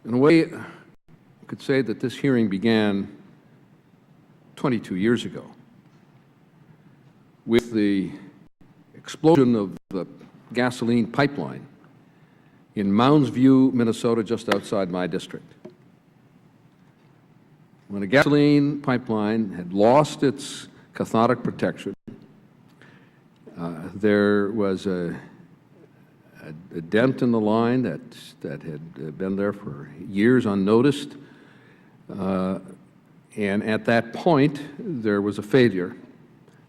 In a way, I could say that this hearing began 22 years ago with the explosion of the gasoline pipeline in Mounds View, Minnesota, just outside my district. When a gasoline pipeline had lost its cathodic protection, there was a dent in the line that had been there for years unnoticed. And at that point, there was a failure.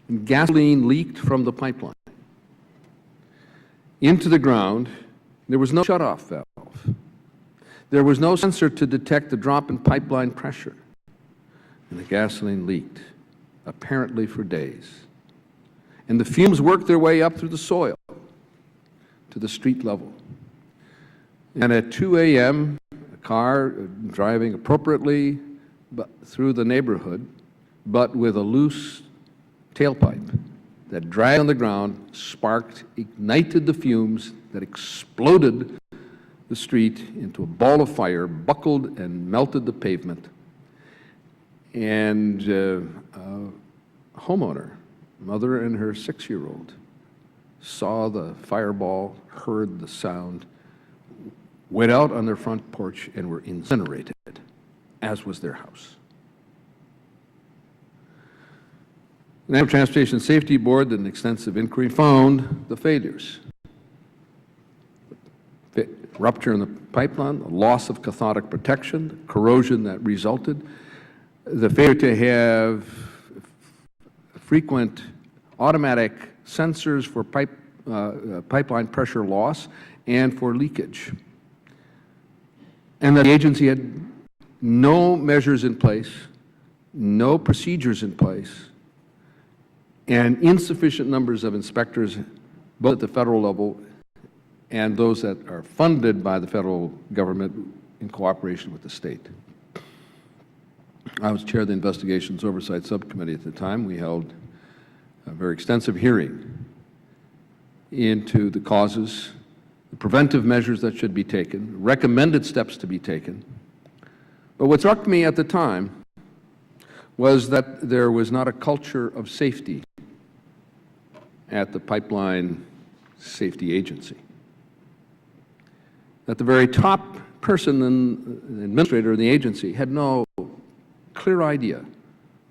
And gasoline leaked from the pipeline into the ground. There was no shutoff valve. There was no sensor to detect the drop in pipeline pressure. And the gasoline leaked, apparently for days. And the fumes worked their way up through the soil to the street level. And at 2 a.m., a car driving appropriately through the neighborhood, but with a loose tailpipe that dragged on the ground, sparked, ignited the fumes that exploded the street into a ball of fire, buckled and melted the pavement. And a homeowner, mother and her 6-year-old, saw the fireball, heard the sound, went out on their front porch and were incinerated, as was their house. The National Transportation Safety Board did an extensive inquiry, found the failures. The rupture in the pipeline, the loss of cathodic protection, the corrosion that resulted, the failure to have frequent automatic sensors for pipeline pressure loss and for leakage. And that the agency had no measures in place, no procedures in place, and insufficient numbers of inspectors, both at the federal level and those that are funded by the federal government in cooperation with the state. I was chair of the Investigations Oversight Subcommittee at the time. We held a very extensive hearing into the causes, the preventive measures that should be taken, recommended steps to be taken. But what struck me at the time was that there was not a culture of safety at the Pipeline Safety Agency. That the very top person and administrator of the agency had no clear idea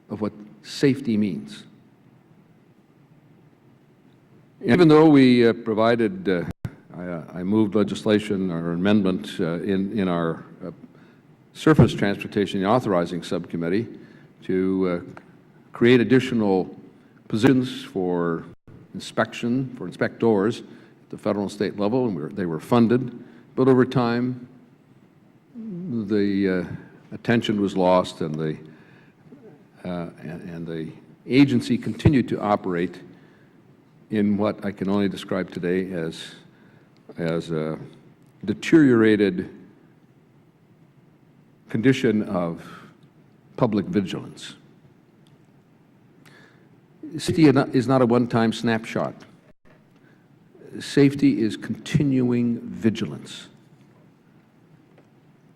of what safety means. Even though we provided, I moved legislation or amendment in our Surface Transportation Authorizing Subcommittee to create additional positions for inspection, for inspectors at the federal and state level, and they were funded. But over time, the attention was lost, and the agency continued to operate in what I can only describe today as a deteriorated condition of public vigilance. Safety is not a one-time snapshot. Safety is continuing vigilance.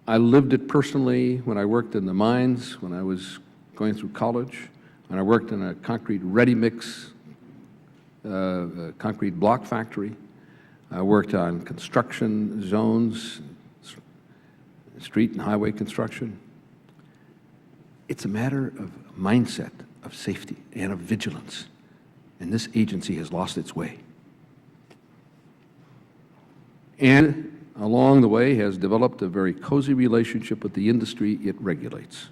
I lived it personally when I worked in the mines, when I was going through college, when I worked in a concrete ready-mix concrete block factory. I worked on construction zones, street and highway construction. It's a matter of mindset, of safety, and of vigilance. And this agency has lost its way. And along the way has developed a very cozy relationship with the industry it regulates.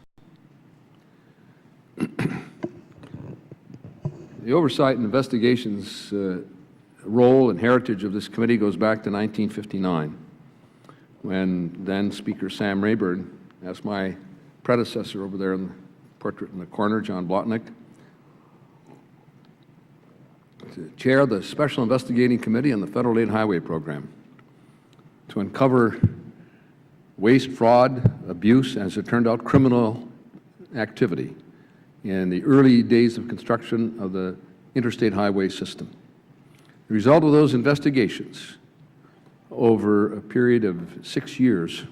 The Oversight and Investigations role and heritage of this committee goes back to 1959, when then Speaker Sam Rayburn asked my predecessor over there in the portrait in the corner, John Blotnick, to chair the Special Investigating Committee on the Federal Aid Highway Program to uncover waste, fraud, abuse, and as it turned out, criminal activity in the early days of construction of the interstate highway system. The result of those investigations over a period of 6 years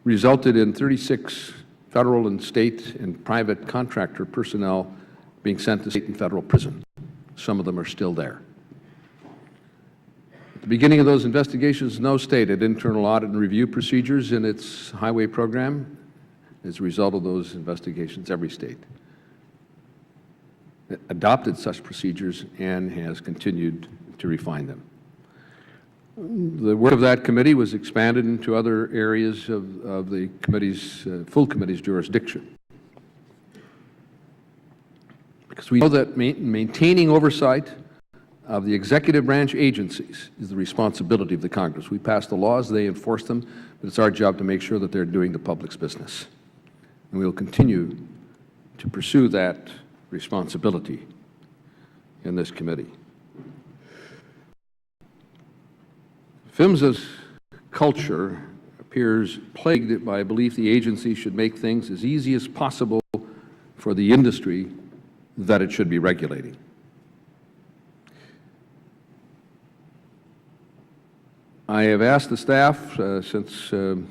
resulted in 36 federal and state and private contractor personnel being sent to state and federal prison. Some of them are still there. At the beginning of those investigations, no state had internal audit and review procedures in its highway program. As a result of those investigations, every state adopted such procedures and has continued to refine them. The work of that committee was expanded into other areas of the committee's, full committee's jurisdiction. Because we know that maintaining oversight of the executive branch agencies is the responsibility of the Congress. We pass the laws, they enforce them, but it's our job to make sure that they're doing the public's business. And we will continue to pursue that responsibility in this committee. Phmsa's culture appears plagued by a belief the agency should make things as easy as possible for the industry that it should be regulating. I have asked the staff since the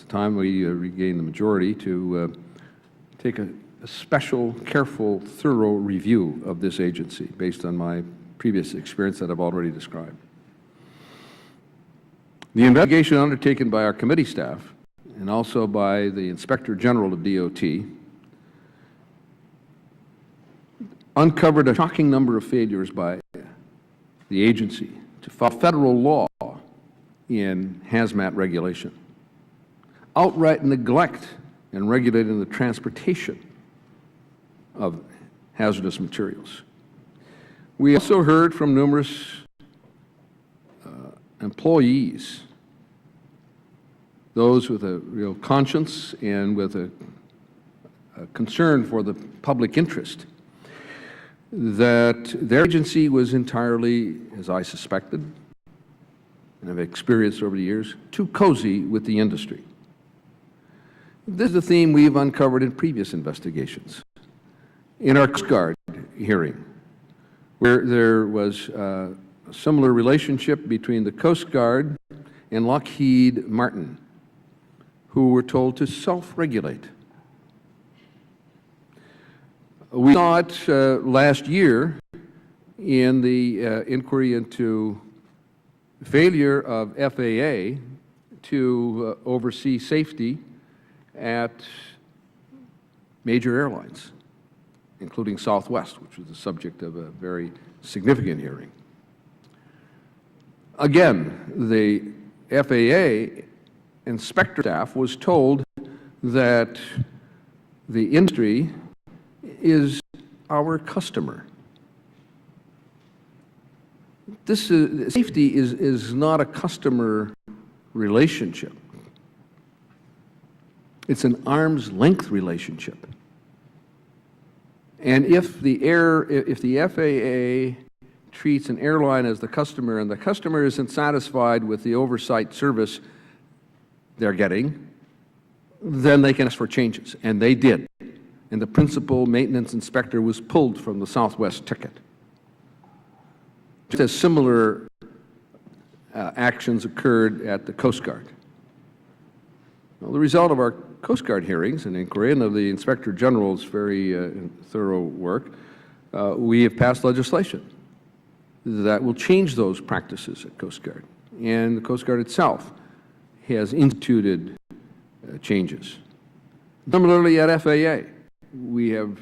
time we regained the majority to take a special, careful, thorough review of this agency based on my previous experience that I've already described. The investigation undertaken by our committee staff and also by the Inspector General of DOT uncovered a shocking number of failures by the agency to follow federal law in hazmat regulation, outright neglect in regulating the transportation of hazardous materials. We also heard from numerous employees, those with a real conscience and with a concern for the public interest, that their agency was entirely, as I suspected, and have experienced over the years, too cozy with the industry. This is a theme we've uncovered in previous investigations. In our Coast Guard hearing, where there was a similar relationship between the Coast Guard and Lockheed Martin, who were told to self-regulate. We saw it last year in the inquiry into failure of FAA to oversee safety at major airlines, including Southwest, which was the subject of a very significant hearing. Again, the FAA inspector staff was told that the industry is our customer. Safety is not a customer relationship. It's an arm's length relationship. And if the FAA treats an airline as the customer and the customer isn't satisfied with the oversight service they're getting, then they can ask for changes. And they did. And the principal maintenance inspector was pulled from the Southwest ticket. Just as similar actions occurred at the Coast Guard. Well, the result of our Coast Guard hearings and inquiry and of the Inspector General's very thorough work, we have passed legislation that will change those practices at Coast Guard. And the Coast Guard itself has instituted changes. Similarly at FAA, we have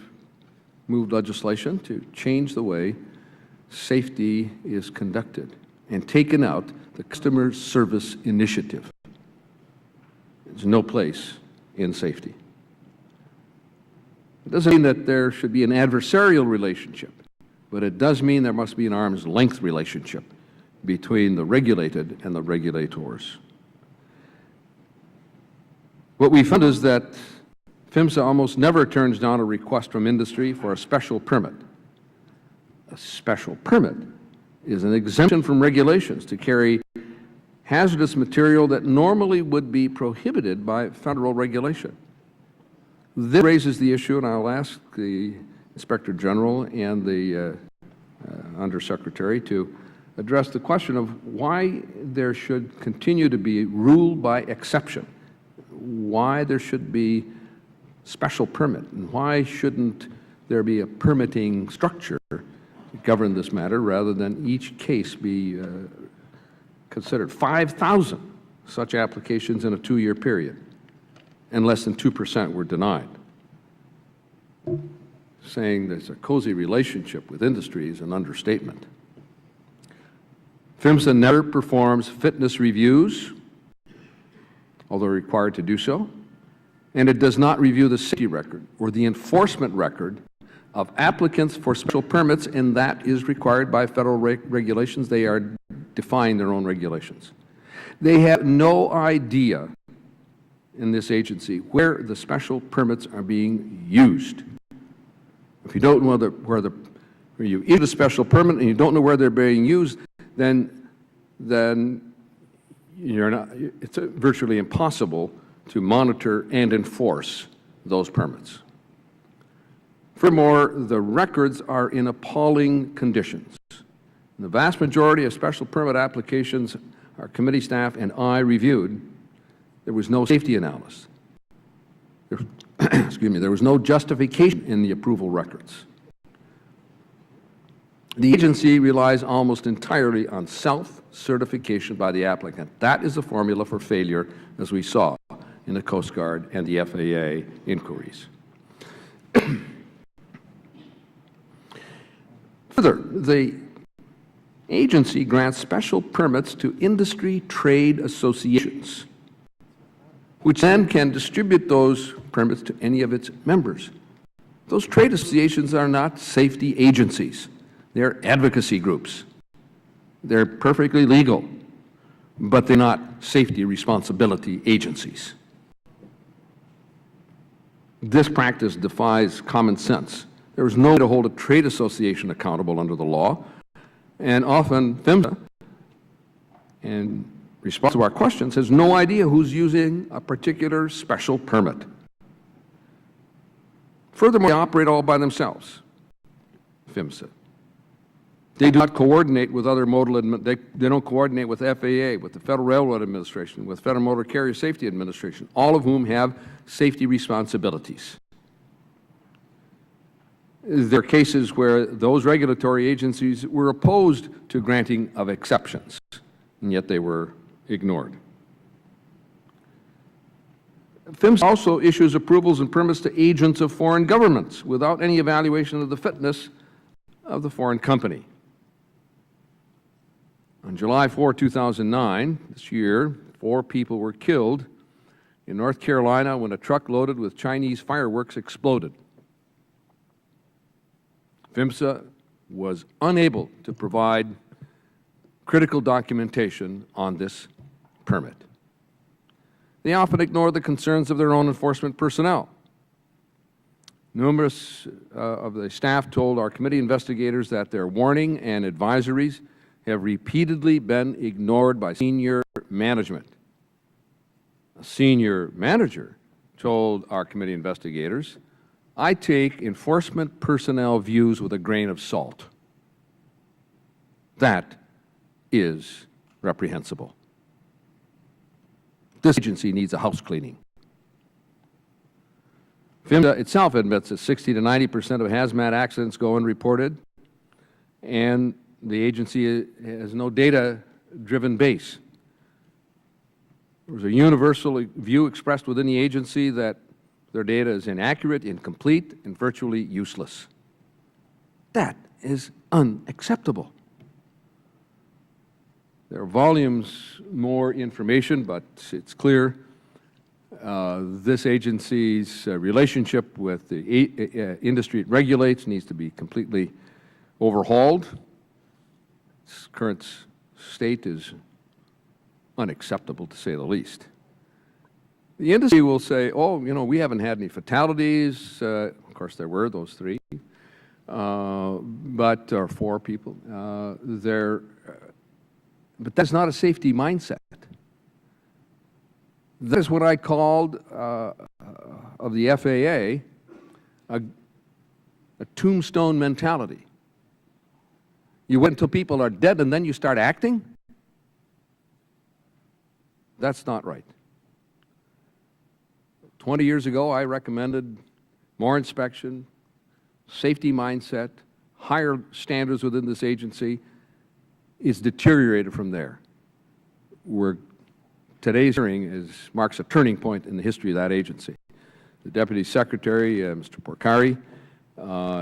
moved legislation to change the way safety is conducted and taken out the customer service initiative. There's no place in safety. It doesn't mean that there should be an adversarial relationship, but it does mean there must be an arm's length relationship between the regulated and the regulators. What we found is that Phmsa almost never turns down a request from industry for a special permit. A special permit is an exemption from regulations to carry hazardous material that normally would be prohibited by federal regulation. This raises the issue, and I'll ask the Inspector General and the Undersecretary to address the question of why there should continue to be rule by exception. why there should be special permit, and why shouldn't there be a permitting structure to govern this matter rather than each case be considered. 5,000 such applications in a 2-year period, and less than 2% were denied. Saying there's a cozy relationship with industry is an understatement. Phmsa never performs fitness reviews, although required to do so, and it does not review the safety record or the enforcement record of applicants for special permits, and that is required by federal regulations. They are defying their own regulations. They have no idea in this agency where the special permits are being used. If you don't know where you issue the special permit and you don't know where they're being used, then you're not, it's virtually impossible to monitor and enforce those permits. Furthermore, the records are in appalling conditions. In the vast majority of special permit applications our committee staff and I reviewed, there was no safety analysis. There was no justification in the approval records. The agency relies almost entirely on self-certification by the applicant. That is the formula for failure, as we saw in the Coast Guard and the FAA inquiries. Further, the agency grants special permits to industry trade associations, which then can distribute those permits to any of its members. Those trade associations are not safety agencies. They're advocacy groups. They're perfectly legal, but they're not safety responsibility agencies. This practice defies common sense. There is no way to hold a trade association accountable under the law, and often Phmsa, in response to our questions, has no idea who's using a particular special permit. Furthermore, they operate all by themselves, Phmsa. They do not coordinate with other they don't coordinate with FAA, with the Federal Railroad Administration, with Federal Motor Carrier Safety Administration, all of whom have safety responsibilities. There are cases where those regulatory agencies were opposed to granting of exceptions, and yet they were ignored. Phmsa also issues approvals and permits to agents of foreign governments without any evaluation of the fitness of the foreign company. On July 4, 2009, this year, 4 people were killed in North Carolina when a truck loaded with Chinese fireworks exploded. Phmsa was unable to provide critical documentation on this permit. They often ignore the concerns of their own enforcement personnel. Numerous of the staff told our committee investigators that their warning and advisories have repeatedly been ignored by senior management. A senior manager told our committee investigators, "I take enforcement personnel views with a grain of salt." That is reprehensible. This agency needs a house cleaning. Phmsa itself admits that 60 to 90% of hazmat accidents go unreported, and the agency has no data-driven base. There was a universal view expressed within the agency that their data is inaccurate, incomplete, and virtually useless. That is unacceptable. There are volumes more information, but it's clear this agency's relationship with the industry it regulates needs to be completely overhauled. Its current state is unacceptable, to say the least. The industry will say, "Oh, you know, we haven't had any fatalities." Of course, there were those 3, or 4 people. But that's not a safety mindset. That is what I called, of the FAA, a tombstone mentality. You wait until people are dead and then you start acting? That's not right. 20 years ago, I recommended more inspection, safety mindset, higher standards within this agency. It's deteriorated from there. Today's hearing marks a turning point in the history of that agency. The Deputy Secretary, Mr. Porcari,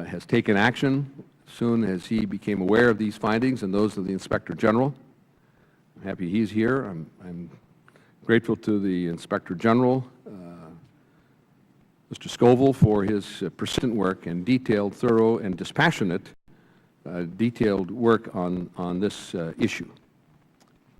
has taken action as soon as he became aware of these findings and those of the Inspector General. I'm happy he's here. I'm grateful to the Inspector General, Mr. Scoville, for his persistent work and detailed, thorough, and dispassionate detailed work on this issue.